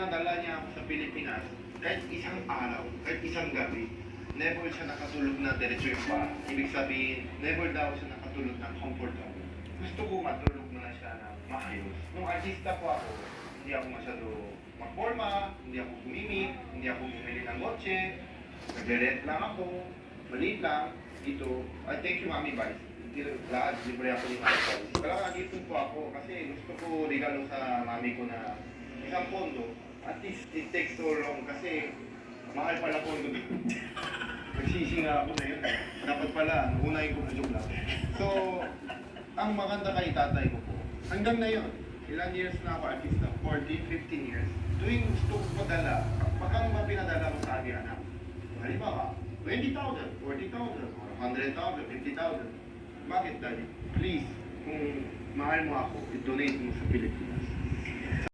pinadala niya ako sa Pilipinas, kahit isang araw, kahit isang gabi, never siya nakatulog na diretso yung ba. Ibig sabihin, never daw siya nakatulog na comfortable. Gusto ko matulog na siya na maayos. Nung artista po ako, hindi ako masyado magporma, hindi ako gumimik, hindi ako bumili ng kotse, nagre-rent lang ako, maliit lang, dito. I thank you, Mami Vice. Lahat, libre ako ni Mami Vice. Kaya dito po ako kasi gusto ko regalo sa mami ko na isang pondo. At least it takes so long kasi mahal pala pondo doon. Nagsisi nga ako na yun. Dapat pala, unahin ko na joke lang. So, ang maganda kay tatay ko po, hanggang na yun, ilang years na ako artista, 14, 15 years, tuwing gusto ko padala, baka ba pinadala mo sa aking anak? Halimbawa, 20,000, 40,000, or 100,000, 50,000. Bakit, Daddy? Please, kung mahal mo ako, i-donate mo sa Pilipinas.